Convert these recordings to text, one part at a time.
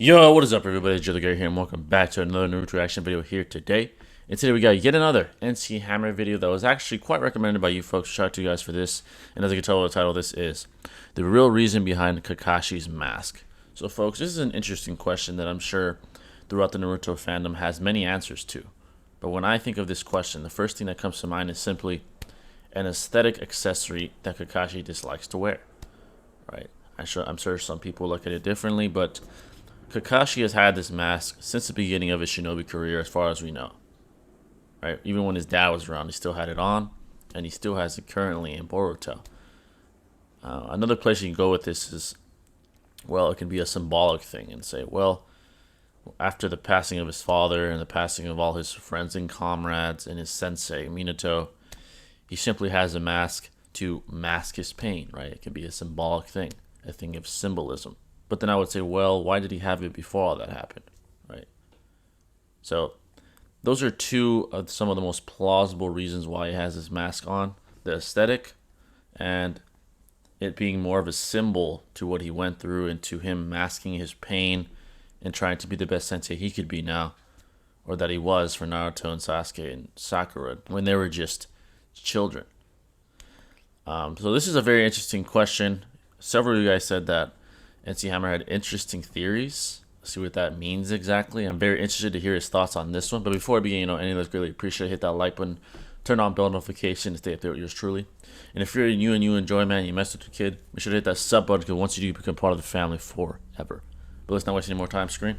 Yo, what is up everybody, it's Joe the Guy here and welcome back to another Naruto reaction video here today. And today we got yet another NC Hammer video that was actually quite recommended by you folks. Shout out to you guys for this. And as you can tell by the title, this is the real reason behind Kakashi's mask. So folks, this is an interesting question that I'm sure throughout the Naruto fandom has many answers to. But when I think of this question, the first thing that comes to mind is simply an aesthetic accessory that Kakashi dislikes to wear. Right? I'm sure some people look at it differently, but Kakashi has had this mask since the beginning of his shinobi career, as far as we know. Right? Even when his dad was around, he still had it on, and he still has it currently in Boruto. Another place you can go with this is, well, it can be a symbolic thing and say, well, after the passing of his father and the passing of all his friends and comrades and his sensei, Minato, he simply has a mask to mask his pain, right? It can be a symbolic thing, a thing of symbolism. But then I would say, well, why did he have it before all that happened, right? So those are two of some of the most plausible reasons why he has his mask on. The aesthetic and it being more of a symbol to what he went through and to him masking his pain and trying to be the best sensei he could be now, or that he was for Naruto and Sasuke and Sakura when they were just children. So this is a very interesting question. Several of you guys said that NC Hammer had interesting theories. Let's see what that means exactly. I'm very interested to hear his thoughts on this one. But before I begin, any of those greatly appreciate it. Hit that like button, turn on bell notification to stay up there with yours truly. And if you're new and you enjoy, man, you messed with your kid, make sure to hit that sub button, because once you do, you become part of the family forever. But let's not waste any more time, screen.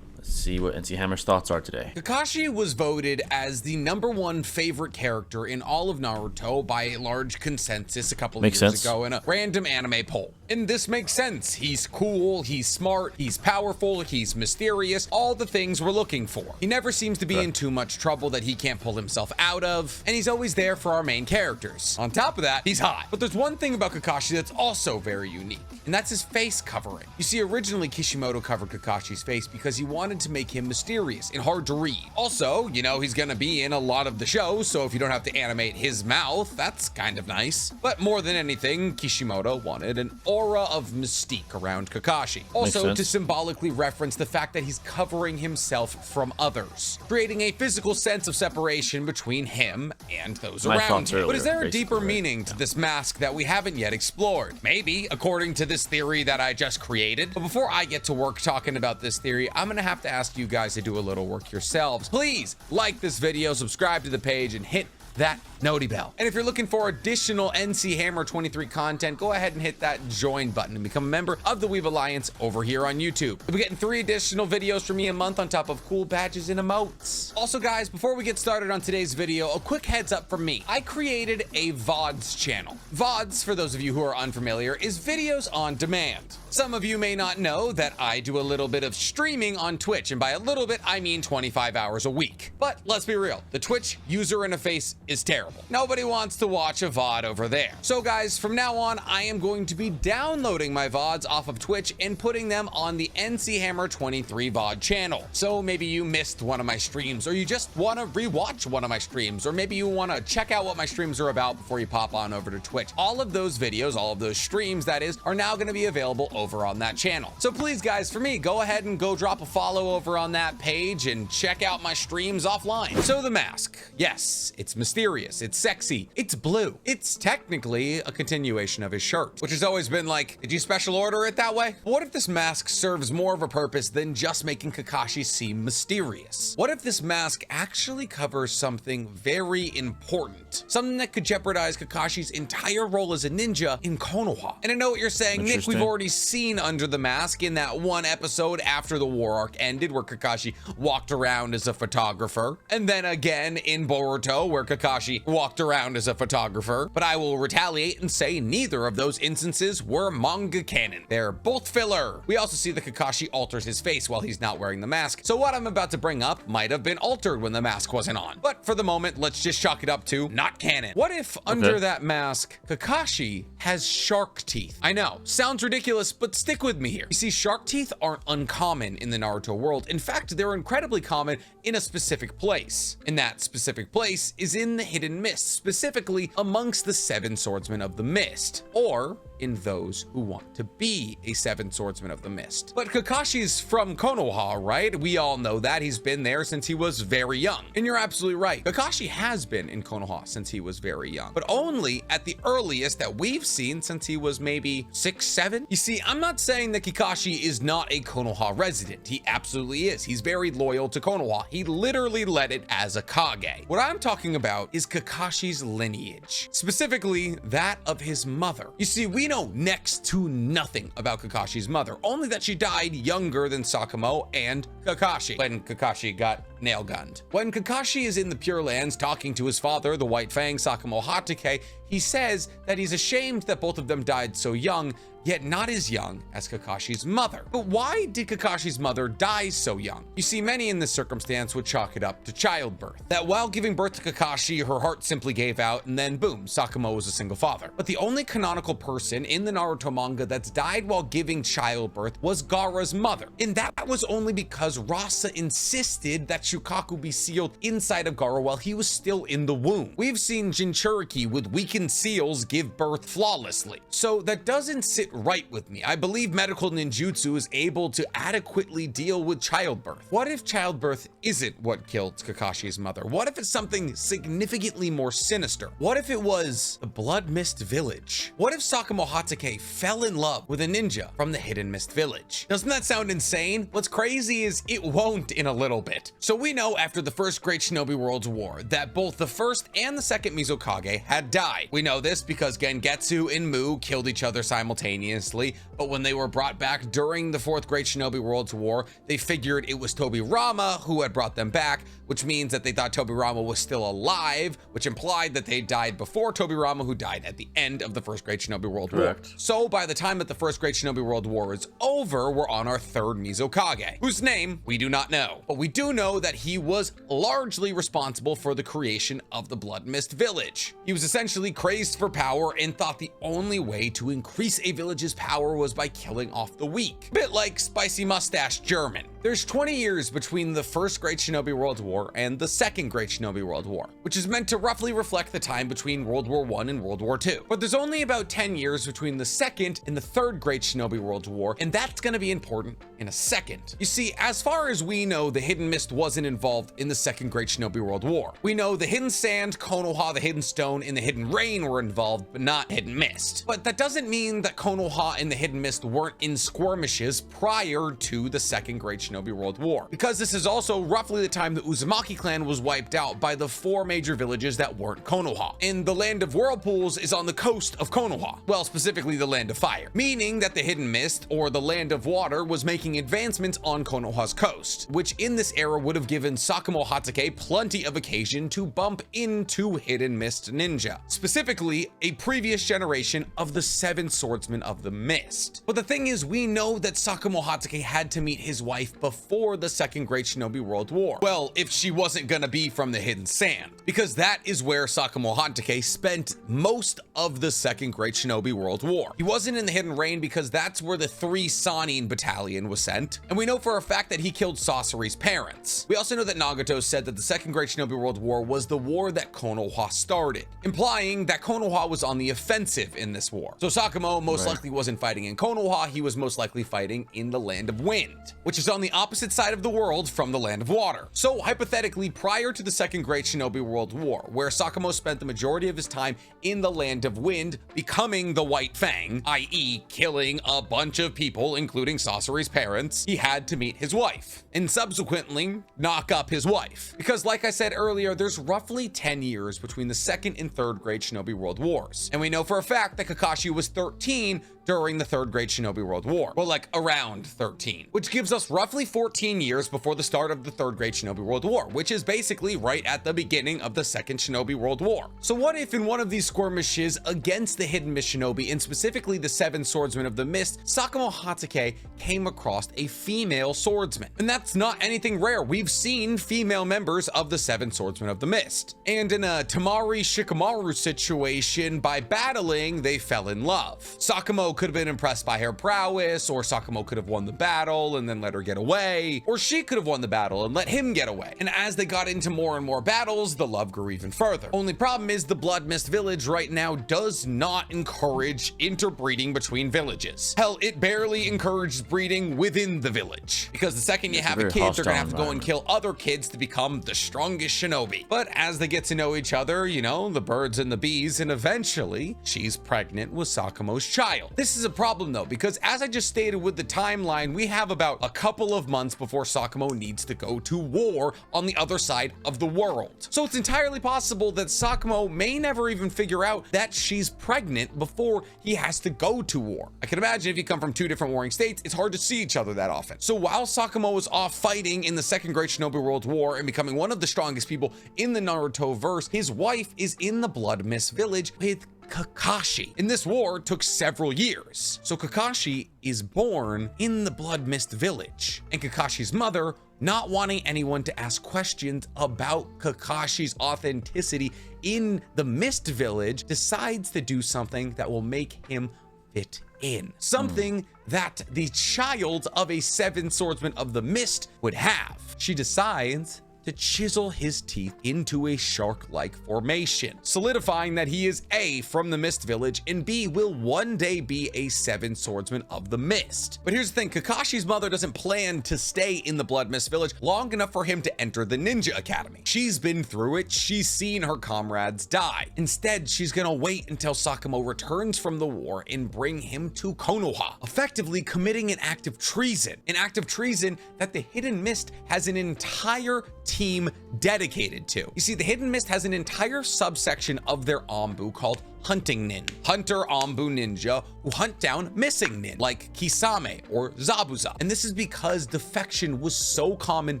Let's see what NC Hammer's thoughts are today. Kakashi was voted as the #1 favorite character in all of Naruto by a large consensus a couple of years ago in a random anime poll. And this makes sense. He's cool, he's smart, he's powerful, he's mysterious, all the things we're looking for. He never seems to be in too much trouble that he can't pull himself out of, and he's always there for our main characters. On top of that, he's hot. But there's one thing about Kakashi that's also very unique, and that's his face covering. You see, originally Kishimoto covered Kakashi's face because he wanted to make him mysterious and hard to read. Also, you know, he's gonna be in a lot of the shows, so if you don't have to animate his mouth, that's kind of nice. But more than anything, Kishimoto wanted an aura of mystique around Kakashi. Also, to symbolically reference the fact that he's covering himself from others, creating a physical sense of separation between him and those around him. But is there a deeper meaning to this mask that we haven't yet explored? Maybe, according to this theory that I just created. But before I get to work talking about this theory, I'm gonna have to ask you guys to do a little work yourselves. Please like this video, subscribe to the page, and hit that noti bell. And if you're looking for additional NC Hammer 23 content, go ahead and hit that join button and become a member of the Weeb Alliance over here on YouTube. You'll be getting 3 additional videos from me a month on top of cool badges and emotes. Also guys, before we get started on today's video, a quick heads up from me. I created a VODs channel. VODs, for those of you who are unfamiliar, is videos on demand. Some of you may not know that I do a little bit of streaming on Twitch, and by a little bit, I mean 25 hours a week. But let's be real, the Twitch user interface is terrible. Nobody wants to watch a VOD over there. So guys, from now on, I am going to be downloading my VODs off of Twitch and putting them on the NC Hammer 23 VOD channel. So maybe you missed one of my streams, or you just want to rewatch one of my streams, or maybe you want to check out what my streams are about before you pop on over to Twitch. All of those videos, all of those streams, that is, are now going to be available over on that channel. So please guys, for me, go ahead and go drop a follow over on that page and check out my streams offline. So the mask, yes, it's mysterious, it's sexy, it's blue. It's technically a continuation of his shirt, which has always been like, did you special order it that way? But what if this mask serves more of a purpose than just making Kakashi seem mysterious? What if this mask actually covers something very important? Something that could jeopardize Kakashi's entire role as a ninja in Konoha. And I know what you're saying, Nick, we've already seen under the mask in that one episode after the war arc ended where Kakashi walked around as a photographer, and then again in Boruto where Kakashi walked around as a photographer. But I will retaliate and say neither of those instances were manga canon. They're both filler. We also see that Kakashi alters his face while he's not wearing the mask, so what I'm about to bring up might have been altered when the mask wasn't on. But for the moment, let's just chalk it up to not canon. What if under that mask, Kakashi has shark teeth? I know, sounds ridiculous, but stick with me here. You see, shark teeth aren't uncommon in the Naruto world. In fact, they're incredibly common in a specific place. And that specific place is in the Hidden Mist, specifically amongst the 7 swordsmen of the Mist, or in those who want to be a 7 Swordsman of the Mist. But Kakashi's from Konoha, right? We all know that. He's been there since he was very young. And you're absolutely right. Kakashi has been in Konoha since he was very young, but only at the earliest that we've seen since he was maybe 6, 7. You see, I'm not saying that Kakashi is not a Konoha resident. He absolutely is. He's very loyal to Konoha. He literally led it as a Kage. What I'm talking about is Kakashi's lineage, specifically that of his mother. You see, we know next to nothing about Kakashi's mother, only that she died younger than Sakamoto and Kakashi when Kakashi got nail gunned. When Kakashi is in the Pure Lands talking to his father, the White Fang Sakamoto Hatake, he says that he's ashamed that both of them died so young, yet not as young as Kakashi's mother. But why did Kakashi's mother die so young? You see, many in this circumstance would chalk it up to childbirth. That while giving birth to Kakashi, her heart simply gave out, and then boom, Sakamoto was a single father. But the only canonical person in the Naruto manga that's died while giving childbirth was Gaara's mother. And that was only because Rasa insisted that Shukaku be sealed inside of Gaara while he was still in the womb. We've seen Jinchuriki with weakened seals give birth flawlessly. So that doesn't sit right with me. I believe medical ninjutsu is able to adequately deal with childbirth. What if childbirth isn't what killed Kakashi's mother? What if it's something significantly more sinister? What if it was the Blood Mist Village? What if Sakamoto Hatake fell in love with a ninja from the Hidden Mist Village? Doesn't that sound insane? What's crazy is it won't in a little bit. So we know after the first Great Shinobi Worlds War that both the first and the second Mizukage had died. We know this because Gengetsu and Mu killed each other simultaneously, but when they were brought back during the fourth Great Shinobi Worlds War, they figured it was Tobirama who had brought them back, which means that they thought Tobirama was still alive, which implied that they died before Tobirama, who died at the end of the first Great Shinobi World War. So by the time that the first Great Shinobi World War is over, we're on our third Mizukage, whose name we do not know, but we do know that he was largely responsible for the creation of the Blood Mist Village. He was essentially crazed for power and thought the only way to increase a village's power was by killing off the weak. A bit like Spicy Mustache German. There's 20 years between the first Great Shinobi World War and the second Great Shinobi World War, which is meant to roughly reflect the time between World War I and World War II. But there's only about 10 years between the second and the third Great Shinobi World War, and that's going to be important in a second. You see, as far as we know, the Hidden Mist wasn't involved in the second Great Shinobi World War. We know the Hidden Sand, Konoha, the Hidden Stone, and the Hidden Rain were involved, but not Hidden Mist. But that doesn't mean that Konoha and the Hidden Mist weren't in skirmishes prior to the second Great Shinobi World War, because this is also roughly the time the Uzumaki clan was wiped out by the 4 major villages that weren't Konoha. And the Land of Whirlpools is on the coast of Konoha, well, specifically the Land of Fire, meaning that the Hidden Mist, or the Land of Water, was making advancements on Konoha's coast, which in this era would have given Sakamoto Hatake plenty of occasion to bump into Hidden Mist ninja, specifically a previous generation of the 7 Swordsmen of the Mist. But the thing is, we know that Sakamoto Hatake had to meet his wife before the second Great Shinobi World War. Well, if she wasn't gonna be from the Hidden Sand, because that is where Sakamoto Hatake spent most of the second Great Shinobi World War. He wasn't in the Hidden Rain because that's where the 3 Sannin battalion was sent, and we know for a fact that he killed Sasori's parents. We also know that Nagato said that the second Great Shinobi World War was the war that Konoha started, implying that Konoha was on the offensive in this war. So Sakamoto most likely wasn't fighting in Konoha, he was most likely fighting in the Land of Wind, which is on the opposite side of the world from the Land of Water. So hypothetically, prior to the second Great Shinobi World War, where Sakamoto spent the majority of his time in the Land of Wind, becoming the White Fang, i.e. killing a bunch of people, including Sasori's parents, he had to meet his wife, and subsequently knock up his wife. Because like I said earlier, there's roughly 10 years between the second and third Great Shinobi World Wars. And we know for a fact that Kakashi was 13 during the third Great Shinobi World War. Well, like around 13, which gives us roughly 14 years before the start of the third Great Shinobi World War, which is basically right at the beginning of the second Shinobi World War. So what if in one of these skirmishes against the Hidden Mist Shinobi, and specifically the 7 Swordsmen of the Mist, Sakamoto Hatake came across a female swordsman? And that's not anything rare. We've seen female members of the 7 Swordsmen of the Mist. And in a Tamari Shikamaru situation, by battling, they fell in love. Sakamoto could have been impressed by her prowess, or Sakamoto could have won the battle and then let her get away, or she could have won the battle and let him get away. And as they got into more and more battles, the love grew even further. Only problem is the Blood Mist Village right now does not encourage interbreeding between villages. Hell, it barely encourages breeding within the village, because the second you have a kid, they're gonna have to go and kill other kids to become the strongest shinobi. But as they get to know each other, you know, the birds and the bees, and eventually she's pregnant with Sakamoto's child. This is a problem though, because as I just stated with the timeline, we have about a couple of months before Sakamoto needs to go to war on the other side of the world. So it's entirely possible that Sakamoto may never even figure out that she's pregnant before he has to go to war. I can imagine if you come from two different warring states, it's hard to see each other that often. So while Sakamoto is off fighting in the Second Great Shinobi World War and becoming one of the strongest people in the Naruto verse, his wife is in the Blood Mist Village with Kakashi. And this war took several years. So Kakashi is born in the Blood Mist Village. And Kakashi's mother, not wanting anyone to ask questions about Kakashi's authenticity in the Mist Village, decides to do something that will make him fit in. Something that the child of a 7 swordsman of the Mist would have. She decides to chisel his teeth into a shark-like formation, solidifying that he is A, from the Mist Village, and B, will one day be a 7 swordsman of the Mist. But here's the thing, Kakashi's mother doesn't plan to stay in the Blood Mist Village long enough for him to enter the Ninja Academy. She's been through it, she's seen her comrades die. Instead, she's gonna wait until Sakamoto returns from the war and bring him to Konoha, effectively committing an act of treason. An act of treason that the Hidden Mist has an entire team dedicated to. You see, the Hidden Mist has an entire subsection of their Anbu called Hunting Nin. Hunter Anbu ninja who hunt down missing nin, like Kisame or Zabuza. And this is because defection was so common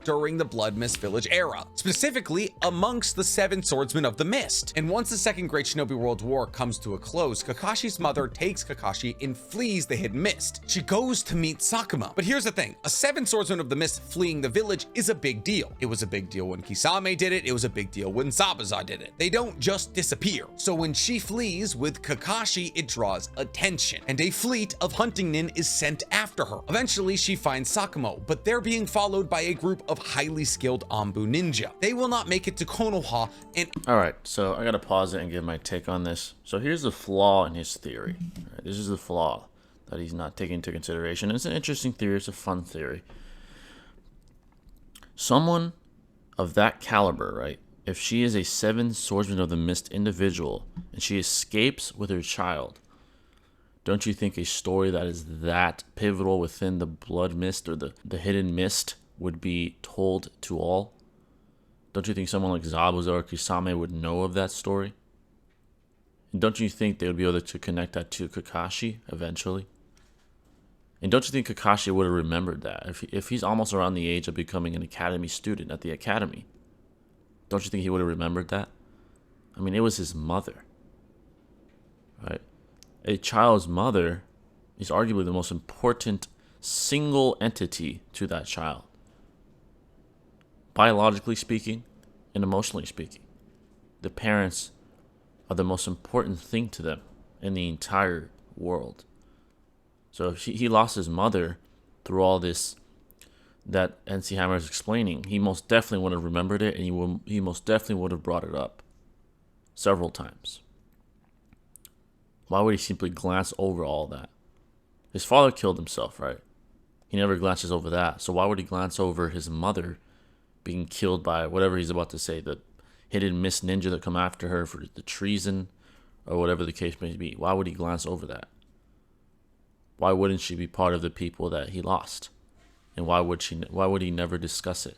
during the Blood Mist Village era, specifically amongst the 7 swordsmen of the Mist. And once the Second Great Shinobi World War comes to a close, Kakashi's mother takes Kakashi and flees the Hidden Mist. She goes to meet Sakuma. But here's the thing, a 7 swordsman of the Mist fleeing the village is a big deal. It was a big deal when Kisame did it. It was a big deal when Zabuza did it. They don't just disappear. So when she flees with Kakashi, it draws attention, and a fleet of hunting nin is sent after her. Eventually, she finds Sakamoto, but they're being followed by a group of highly skilled Anbu ninja. They will not make it to Konoha, and... Alright, so I gotta pause it and give my take on this. So here's the flaw in his theory. Right, this is the flaw that he's not taking into consideration. It's an interesting theory, it's a fun theory. Someone of that caliber, right? If she is a 7 swordsman of the Mist individual and she escapes with her child, don't you think a story that is that pivotal within the Blood Mist or the Hidden Mist would be told to all? Don't you think someone like Zabuza or Kisame would know of that story? And don't you think they would be able to connect that to Kakashi eventually? And don't you think Kakashi would have remembered that? If he's almost around the age of becoming an academy student at the academy, don't you think he would have remembered that? I mean, it was his mother, right? A child's mother is arguably the most important single entity to that child, biologically speaking and emotionally speaking. The parents are the most important thing to them in the entire world. So if he lost his mother through all this that NCHAMMER is explaining, he most definitely would have remembered it, and he most definitely would have brought it up several times. Why would he simply glance over all that? His father killed himself, right? He never glances over that. So why would he glance over his mother being killed by whatever he's about to say, the Hidden Mist ninja that come after her for the treason or whatever the case may be? Why would he glance over that? Why wouldn't she be part of the people that he lost? And why would he never discuss it?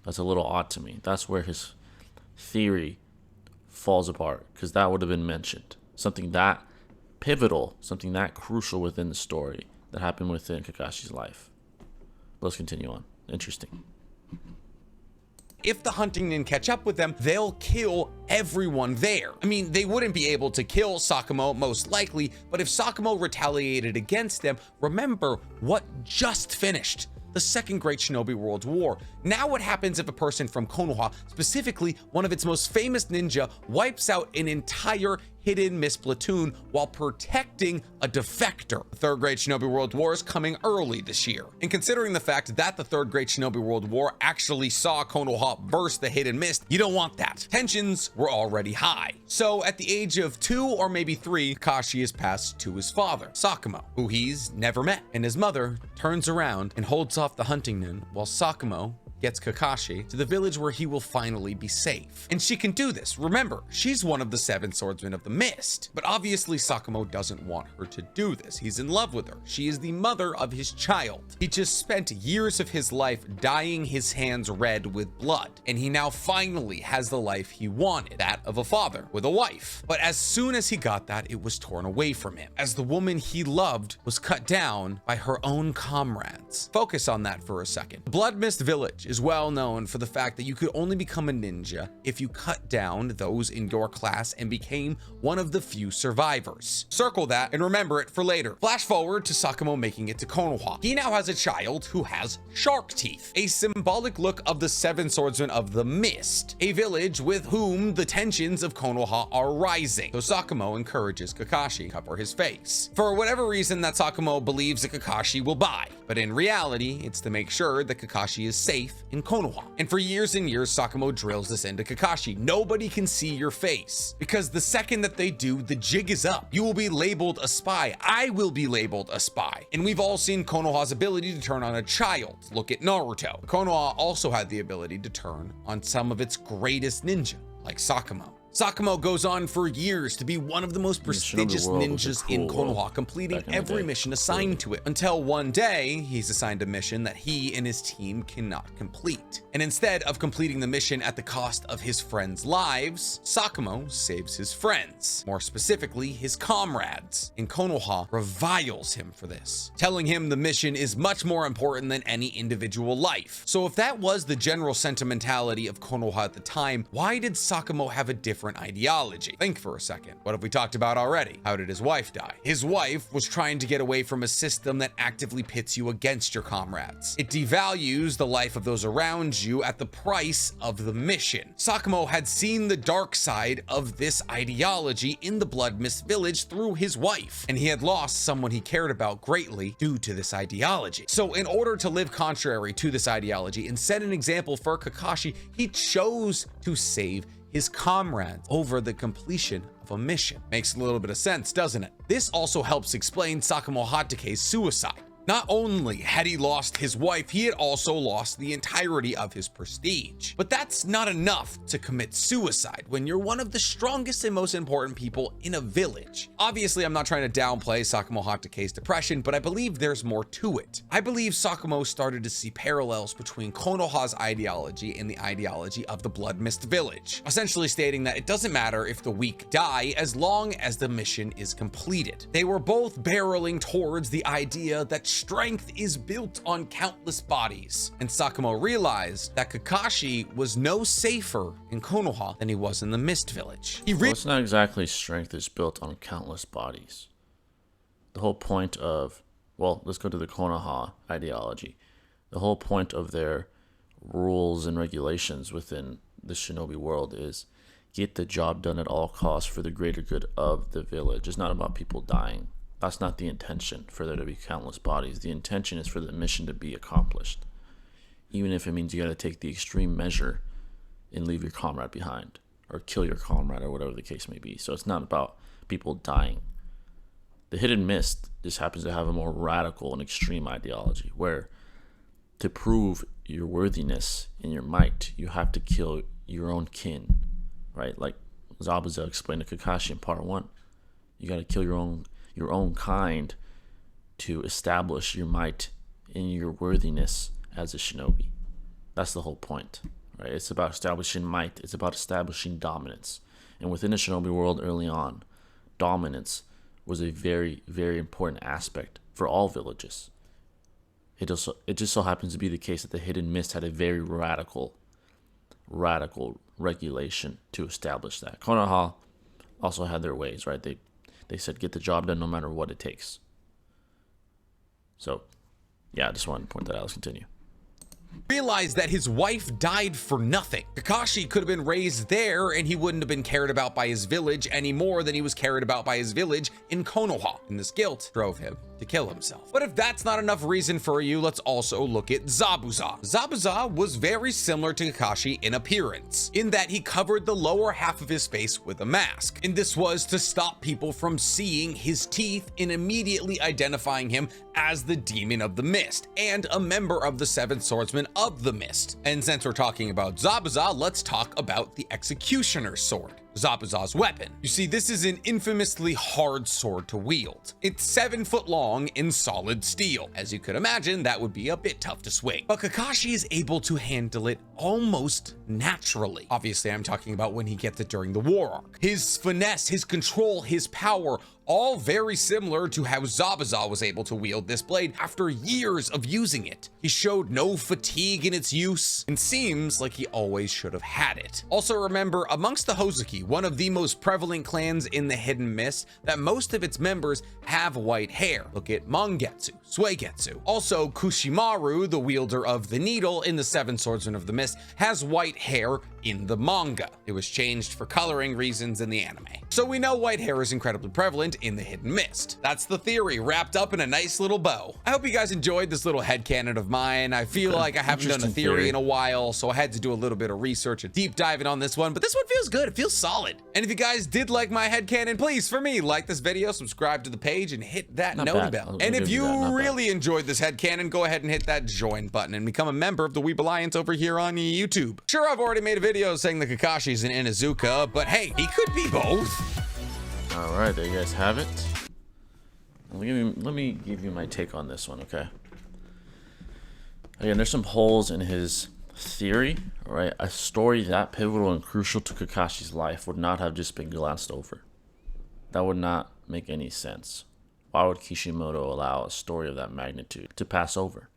That's a little odd to me. That's where his theory falls apart, because that would have been mentioned. Something that pivotal, something that crucial within the story that happened within Kakashi's life. Let's continue on. Interesting. If the hunting nin catch up with them, they'll kill everyone there. I mean, they wouldn't be able to kill Sakamoto most likely, but if Sakamoto retaliated against them, remember what just finished: the Second Great Shinobi World War. Now what happens if a person from Konoha, specifically one of its most famous ninja, wipes out an entire hidden Mist platoon while protecting a defector. The Third Great Shinobi World War is coming early this year. And considering the fact that the Third Great Shinobi World War actually saw Konoha burst the hidden Mist, you don't want that. Tensions were already high. So at the age of 2 or maybe 3, Kakashi is passed to his father, Sakumo, who he's never met. And his mother turns around and holds off the hunting noon while Sakumo gets Kakashi to the village where he will finally be safe. And she can do this. Remember, she's one of the 7 swordsmen of the Mist. But obviously Sakumo doesn't want her to do this. He's in love with her. She is the mother of his child. He just spent years of his life dyeing his hands red with blood. And he now finally has the life he wanted, that of a father with a wife. But as soon as he got that, it was torn away from him, as the woman he loved was cut down by her own comrades. Focus on that for a second. Blood Mist Village is well known for the fact that you could only become a ninja if you cut down those in your class and became one of the few survivors. Circle that and remember it for later. Flash forward to Sakumo making it to Konoha. He now has a child who has shark teeth, a symbolic look of the 7 swordsmen of the Mist, a village with whom the tensions of Konoha are rising. So Sakumo encourages Kakashi to cover his face. For whatever reason that Sakumo believes that Kakashi will buy, but in reality, it's to make sure that Kakashi is safe in Konoha. And for years and years, Sakumo drills this into Kakashi. Nobody can see your face, because the second that they do, the jig is up. You will be labeled a spy. I will be labeled a spy. And we've all seen Konoha's ability to turn on a child. Look at Naruto. Konoha also had the ability to turn on some of its greatest ninja, like Sakumo. Sakumo goes on for years to be one of the most prestigious ninjas in Konoha, completing every mission assigned to it, until one day he's assigned a mission that he and his team cannot complete. And instead of completing the mission at the cost of his friends' lives, Sakumo saves his friends, more specifically his comrades, and Konoha reviles him for this, telling him the mission is much more important than any individual life. So if that was the general sentimentality of Konoha at the time, why did Sakumo have a different ideology? Think for a second. What have we talked about already? How did his wife die? His wife was trying to get away from a system that actively pits you against your comrades. It devalues the life of those around you at the price of the mission. Sakumo had seen the dark side of this ideology in the Blood Mist Village through his wife, and he had lost someone he cared about greatly due to this ideology. So in order to live contrary to this ideology and set an example for Kakashi, he chose to save his comrades over the completion of a mission. Makes a little bit of sense, doesn't it? This also helps explain Sakumo Hatake's suicide. Not only had he lost his wife, he had also lost the entirety of his prestige. But that's not enough to commit suicide when you're one of the strongest and most important people in a village. Obviously, I'm not trying to downplay Sakumo Hatake's depression, but I believe there's more to it. I believe Sakumo started to see parallels between Konoha's ideology and the ideology of the Blood Mist Village, essentially stating that it doesn't matter if the weak die as long as the mission is completed. They were both barreling towards the idea that strength is built on countless bodies, and Sakumo realized that Kakashi was no safer in Konoha than he was in the Mist Village. Well, it's not exactly strength is built on countless bodies. The whole point of, well, let's go to the Konoha ideology. The whole point of their rules and regulations within the shinobi world is get the job done at all costs for the greater good of the village. It's not about people dying. That's not the intention, for there to be countless bodies. The intention is for the mission to be accomplished, even if it means you got to take the extreme measure and leave your comrade behind, or kill your comrade, or whatever the case may be. So it's not about people dying. The Hidden Mist just happens to have a more radical and extreme ideology, where to prove your worthiness and your might, you have to kill your own kin, right? Like Zabuza explained to Kakashi in part 1. You got to kill your own kind to establish your might and your worthiness as a shinobi. That's the whole point, right? It's about establishing might. It's about establishing dominance. And within the shinobi world early on, dominance was a very, very important aspect for all villages. It just so happens to be the case that the Hidden Mist had a very radical regulation to establish that. Konoha also had their ways, right? They said get the job done no matter what it takes. So, yeah, I just wanted to point that out. Let's continue. realized that his wife died for nothing. Kakashi could have been raised there and he wouldn't have been cared about by his village any more than he was cared about by his village in Konoha. And this guilt drove him to kill himself. But if that's not enough reason for you, let's also look at Zabuza. Zabuza was very similar to Kakashi in appearance, in that he covered the lower half of his face with a mask. And this was to stop people from seeing his teeth and immediately identifying him as the Demon of the Mist and a member of the Seven Swordsmen of the Mist. And since we're talking about Zabuza, let's talk about the Executioner's Sword, Zabuza's weapon. You see, this is an infamously hard sword to wield. It's 7 foot long in solid steel. As you could imagine, that would be a bit tough to swing. But Kakashi is able to handle it almost naturally. Obviously, I'm talking about when he gets it during the war arc. His finesse, his control, his power, all very similar to how Zabuza was able to wield this blade after years of using it. He showed no fatigue in its use and seems like he always should have had it. Also remember, amongst the Hozuki, one of the most prevalent clans in the Hidden Mist, that most of its members have white hair. Look at Mangetsu, Suigetsu. Also, Kushimaru, the wielder of the needle in the Seven Swordsmen of the Mist, has white hair in the manga. It was changed for coloring reasons in the anime. So we know white hair is incredibly prevalent in the Hidden Mist. That's the theory wrapped up in a nice little bow. I hope you guys enjoyed this little headcanon of mine. I feel like I haven't done a theory in a while, so I had to do a little bit of research and deep diving on this one, but this one feels good. It feels solid. And if you guys did like my headcanon, please, for me, like this video, subscribe to the page, and hit that note bell. And if you really enjoyed this headcanon, go ahead and hit that join button and become a member of the Weeb Alliance over here on YouTube. Sure, I've already made a video saying the Kakashi's in Inuzuka, but hey, he could be both. All right, there you guys have it. Let me give you my take on this one, okay? Again, there's some holes in his theory, right? A story that pivotal and crucial to Kakashi's life would not have just been glanced over. That would not make any sense. Why would Kishimoto allow a story of that magnitude to pass over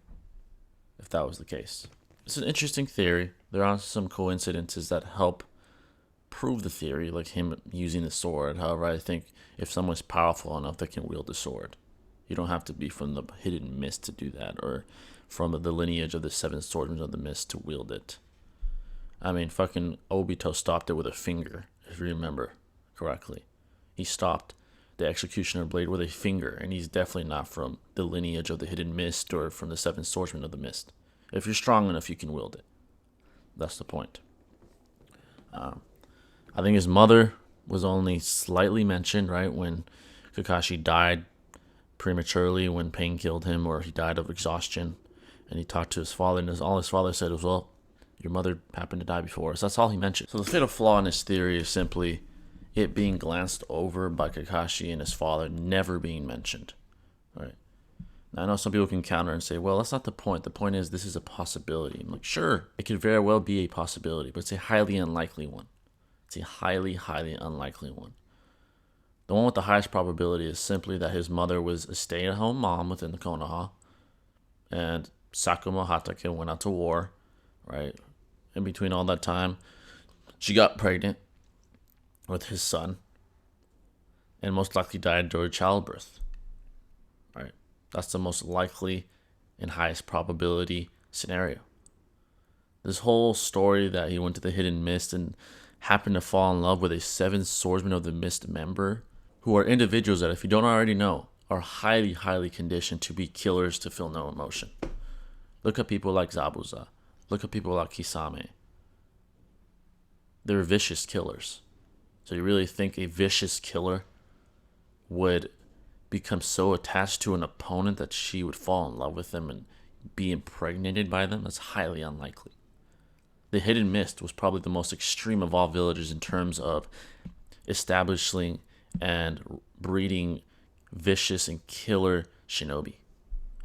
if that was the case? It's an interesting theory. There are some coincidences that help prove the theory, like him using the sword. However, I think if someone's powerful enough, they can wield the sword. You don't have to be from the Hidden Mist to do that, or from the lineage of the Seven Swordsmen of the Mist to wield it. I mean, fucking Obito stopped it with a finger, if you remember correctly. He stopped the Executioner blade with a finger, and he's definitely not from the lineage of the Hidden Mist or from the Seven Swordsmen of the Mist. If you're strong enough, you can wield it. That's the point. I think his mother was only slightly mentioned, right, when Kakashi died prematurely, when pain killed him, or he died of exhaustion, and he talked to his father, and all his father said was, well, your mother happened to die before us. That's all he mentioned. So the fatal flaw in his theory is simply it being glanced over by Kakashi and his father never being mentioned, right? Now, I know some people can counter and say, well, that's not the point. The point is this is a possibility. I'm like, sure, it could very well be a possibility, but it's a highly unlikely one. It's a highly, highly unlikely one. The one with the highest probability is simply that his mother was a stay-at-home mom within the Konoha, and Sakuma Hatake went out to war, right? In between all that time, she got pregnant with his son, and most likely died during childbirth, right? That's the most likely and highest probability scenario. This whole story that he went to the Hidden Mist and happened to fall in love with a Seven Swordsmen of the Mist member, who are individuals that, if you don't already know, are highly, highly conditioned to be killers to feel no emotion. Look at people like Zabuza. Look at people like Kisame. They're vicious killers. So you really think a vicious killer would become so attached to an opponent that she would fall in love with them and be impregnated by them? That's highly unlikely. The Hidden Mist was probably the most extreme of all villages in terms of establishing and breeding vicious and killer shinobi.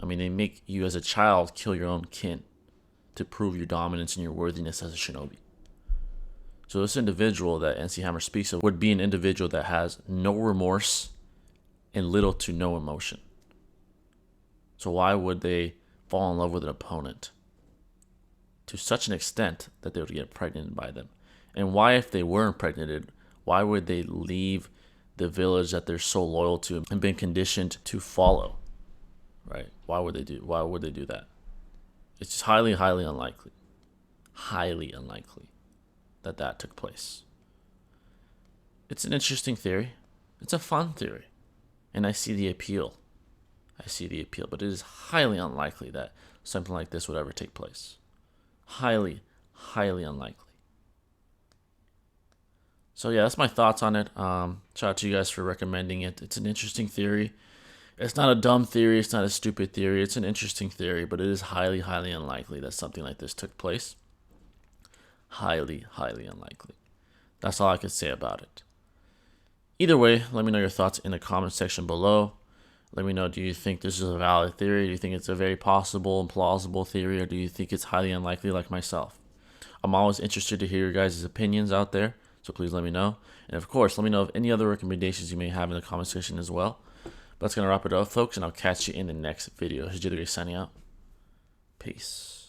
I mean, they make you as a child kill your own kin to prove your dominance and your worthiness as a shinobi. So this individual that NC Hammer speaks of would be an individual that has no remorse and little to no emotion. So why would they fall in love with an opponent to such an extent that they would get pregnant by them? And why, if they were impregnated, why would they leave the village that they're so loyal to and been conditioned to follow? Right? Why would they do that? It's just highly, highly unlikely. Highly unlikely that that took place. It's an interesting theory. It's a fun theory. And I see the appeal. I see the appeal. But it is highly unlikely that something like this would ever take place. Highly, highly unlikely. So yeah, that's my thoughts on it. Shout out to you guys for recommending it. It's an interesting theory. It's not a dumb theory. It's not a stupid theory. It's an interesting theory, but it is highly, highly unlikely that something like this took place. Highly, highly unlikely. That's all I can say about it. Either way, let me know your thoughts in the comment section below. Let me know, do you think this is a valid theory? Do you think it's a very possible and plausible theory? Or do you think it's highly unlikely like myself? I'm always interested to hear your guys' opinions out there. So please let me know. And of course, let me know of any other recommendations you may have in the comment section as well. But that's going to wrap it up, folks. And I'll catch you in the next video. This is Jittery signing out. Peace.